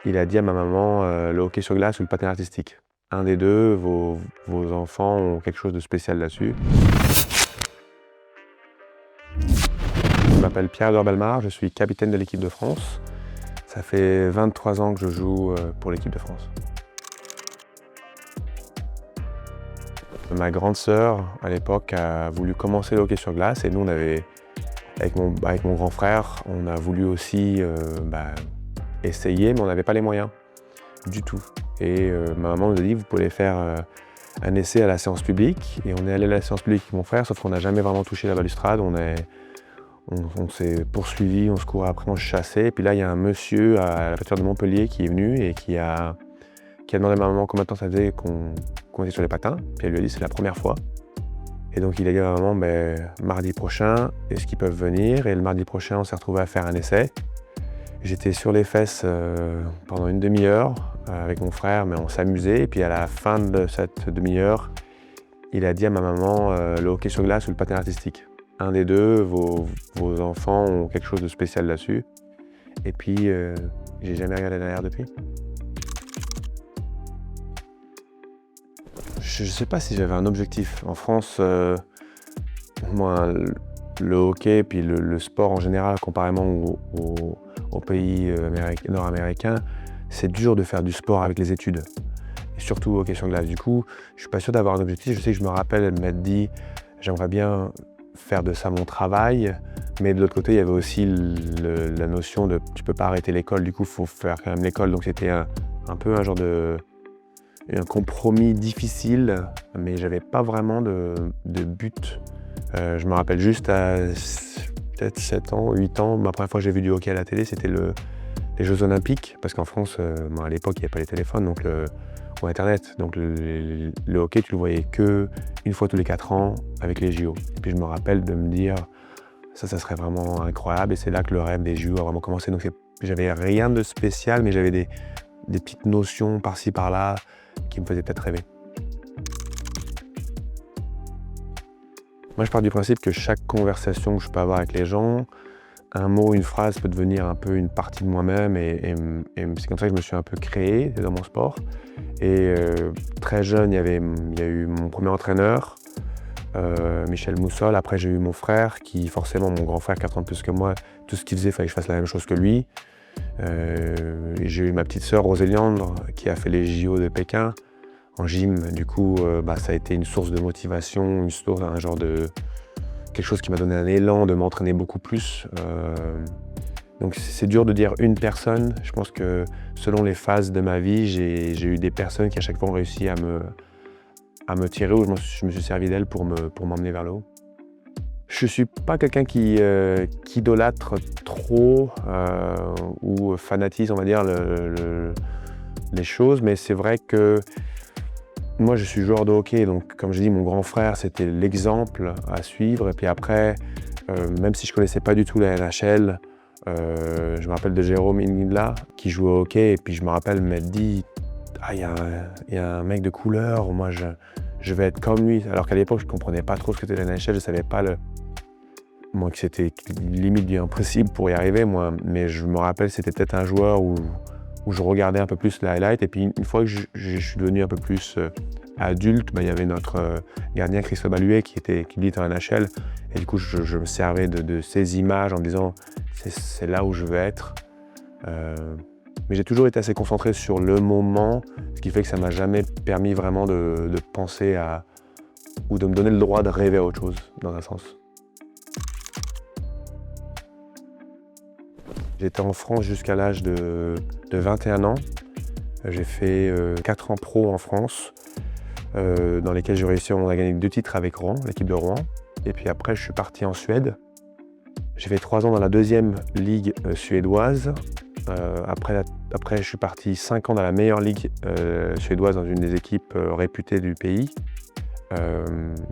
Il a dit à ma maman, le hockey sur glace ou le patin artistique. Un des deux, vos enfants ont quelque chose de spécial là-dessus. Je m'appelle Pierre-Edouard Bellemare, je suis capitaine de l'équipe de France. Ça fait 23 ans que je joue pour l'équipe de France. Ma grande sœur, à l'époque, a voulu commencer le hockey sur glace et nous, avec mon grand frère, on a voulu aussi essayer, mais on n'avait pas les moyens du tout. Et ma maman nous a dit, vous pouvez faire un essai à la séance publique. Et on est allé à la séance publique avec mon frère, sauf qu'on n'a jamais vraiment touché la balustrade. On s'est poursuivi, on se courait après, on se chassait. Et puis là, il y a un monsieur à la préfecture de Montpellier qui est venu et qui a demandé à ma maman combien de temps ça faisait qu'on était sur les patins. Puis elle lui a dit, c'est la première fois. Et donc il a dit à ma maman, mardi prochain, est-ce qu'ils peuvent venir? Et le mardi prochain, on s'est retrouvé à faire un essai. J'étais sur les fesses pendant une demi-heure avec mon frère, mais on s'amusait. Et puis à la fin de cette demi-heure, il a dit à ma maman le hockey sur glace ou le patin artistique. Un des deux, vos enfants ont quelque chose de spécial là-dessus. Et puis, j'ai jamais regardé derrière depuis. Je ne sais pas si j'avais un objectif. En France, moi, le hockey, puis le sport en général, comparément aux pays nord-américains, c'est dur de faire du sport avec les études. Et surtout au hockey sur glace. Du coup, je suis pas sûr d'avoir un objectif. Je sais que je me rappelle m'être dit, j'aimerais bien faire de ça mon travail. Mais de l'autre côté, il y avait aussi la notion de tu peux pas arrêter l'école, du coup, il faut faire quand même l'école. Donc c'était un peu un genre un compromis difficile, mais j'avais pas vraiment de but. Je me rappelle juste à peut-être 7 ans, 8 ans, ma première fois que j'ai vu du hockey à la télé, c'était les Jeux Olympiques, parce qu'en France, à l'époque, il n'y avait pas les téléphones ou Internet. Donc le hockey, tu le voyais qu'une fois tous les 4 ans avec les JO. Et puis je me rappelle de me dire, ça serait vraiment incroyable. Et c'est là que le rêve des JO a vraiment commencé. Donc j'avais rien de spécial, mais j'avais des petites notions par-ci, par-là qui me faisaient peut-être rêver. Moi, je pars du principe que chaque conversation que je peux avoir avec les gens, un mot, une phrase peut devenir un peu une partie de moi-même et c'est comme ça que je me suis un peu créé dans mon sport. Et très jeune, il y a eu mon premier entraîneur, Michel Moussol. Après, j'ai eu mon frère, qui forcément, mon grand frère, 4 ans de plus que moi, tout ce qu'il faisait, il fallait que je fasse la même chose que lui. J'ai eu ma petite sœur, Roséliandre, qui a fait les JO de Pékin en gym. Du coup, ça a été une source de motivation, quelque chose qui m'a donné un élan de m'entraîner beaucoup plus. Donc c'est dur de dire une personne. Je pense que selon les phases de ma vie, j'ai eu des personnes qui à chaque fois ont réussi à me tirer ou je me suis servi d'elles pour m'emmener vers le haut. Je suis pas quelqu'un qui idolâtre trop ou fanatise, on va dire, les choses, mais c'est vrai que moi, je suis joueur de hockey, donc comme je dis, mon grand frère, c'était l'exemple à suivre. Et puis après, même si je connaissais pas du tout la NHL, je me rappelle de Jérôme Ignla qui jouait au hockey. Et puis je me rappelle m'être dit, ah, il y a un mec de couleur, moi je vais être comme lui. Alors qu'à l'époque, je comprenais pas trop ce que c'était la NHL, je savais pas moi que c'était limite du impossible pour y arriver, moi. Mais je me rappelle, c'était peut-être un joueur où je regardais un peu plus les highlights. Et puis une fois que je suis devenu un peu plus adulte, il y avait notre gardien Christophe Baluet qui lui était en NHL. Et du coup, je me servais de ces images en me disant c'est là où je veux être. Mais j'ai toujours été assez concentré sur le moment, ce qui fait que ça m'a jamais permis vraiment de penser ou de me donner le droit de rêver à autre chose, dans un sens. J'étais en France jusqu'à l'âge de 21 ans. J'ai fait 4 ans pro en France, dans lesquels on a gagné 2 titres avec Rouen, l'équipe de Rouen. Et puis après, je suis parti en Suède. J'ai fait 3 ans dans la 2e ligue suédoise. Après, je suis parti 5 ans dans la meilleure ligue suédoise, dans une des équipes réputées du pays,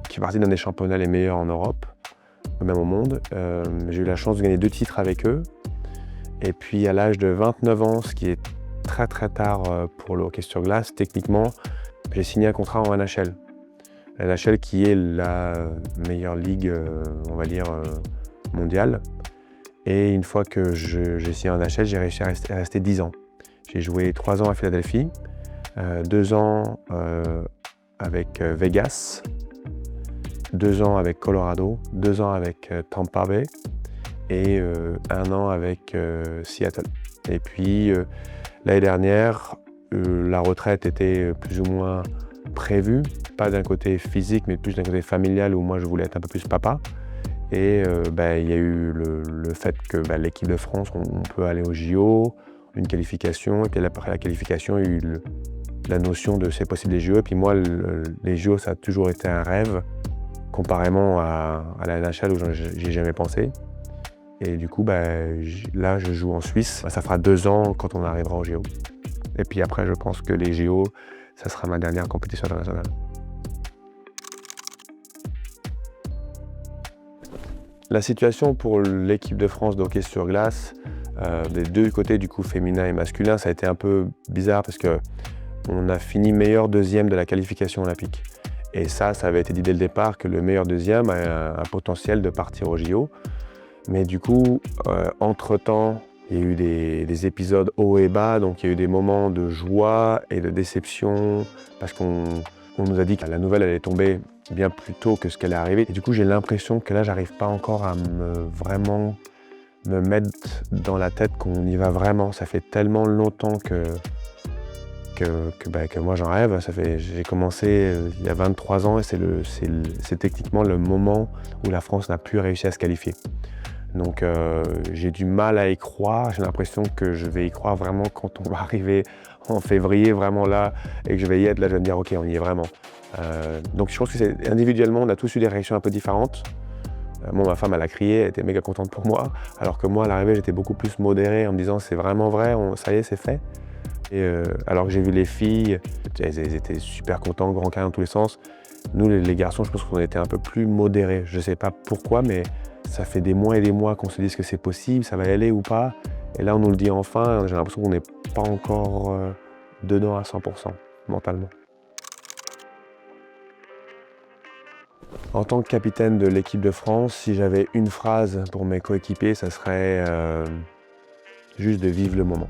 qui fait partie d'un des championnats les meilleurs en Europe, même au monde. J'ai eu la chance de gagner 2 titres avec eux. Et puis à l'âge de 29 ans, ce qui est très très tard pour le hockey sur glace, techniquement, j'ai signé un contrat en NHL. La NHL qui est la meilleure ligue, on va dire, mondiale. Et une fois que j'ai signé en NHL, j'ai réussi à rester 10 ans. J'ai joué 3 ans à Philadelphie, 2 ans avec Vegas, 2 ans avec Colorado, 2 ans avec Tampa Bay et 1 an avec Seattle. Et puis l'année dernière, la retraite était plus ou moins prévue, pas d'un côté physique mais plus d'un côté familial où moi je voulais être un peu plus papa. Et il y a eu le fait que l'équipe de France, on peut aller au JO, une qualification, et puis après la qualification, il y a eu la notion de c'est possible les JO. Et puis moi, les JO, ça a toujours été un rêve, comparément à la NHL où j'y ai jamais pensé. Et du coup, là, je joue en Suisse. Ça fera 2 ans quand on arrivera au JO. Et puis après, je pense que les JO, ça sera ma dernière compétition internationale. La situation pour l'équipe de France de hockey sur glace, des deux côtés du coup féminin et masculin, ça a été un peu bizarre parce qu'on a fini meilleur deuxième de la qualification olympique. Et ça avait été dit dès le départ que le meilleur deuxième a un potentiel de partir au JO. Mais du coup, entre-temps, il y a eu des épisodes hauts et bas, donc il y a eu des moments de joie et de déception parce qu'on nous a dit que la nouvelle allait tomber bien plus tôt que ce qu'elle est arrivée. Et du coup, j'ai l'impression que là, j'arrive pas encore à vraiment me mettre dans la tête qu'on y va vraiment. Ça fait tellement longtemps que moi j'en rêve. J'ai commencé il y a 23 ans et c'est techniquement le moment où la France n'a plus réussi à se qualifier. Donc j'ai du mal à y croire. J'ai l'impression que je vais y croire vraiment quand on va arriver en février, vraiment là, et que je vais y être. Là, je vais me dire, OK, on y est vraiment. Donc je pense que individuellement, on a tous eu des réactions un peu différentes. Ma femme, elle a crié, elle était méga contente pour moi, alors que moi, à l'arrivée, j'étais beaucoup plus modéré en me disant, c'est vraiment vrai, ça y est, c'est fait. Et alors que j'ai vu les filles, elles étaient super contentes, grand câlin dans tous les sens. Nous, les garçons, je pense qu'on était un peu plus modérés. Je ne sais pas pourquoi, mais ça fait des mois et des mois qu'on se dit que c'est possible, ça va y aller ou pas. Et là, on nous le dit enfin, j'ai l'impression qu'on n'est pas encore dedans à 100% mentalement. En tant que capitaine de l'équipe de France, si j'avais une phrase pour mes coéquipiers, ça serait juste de vivre le moment.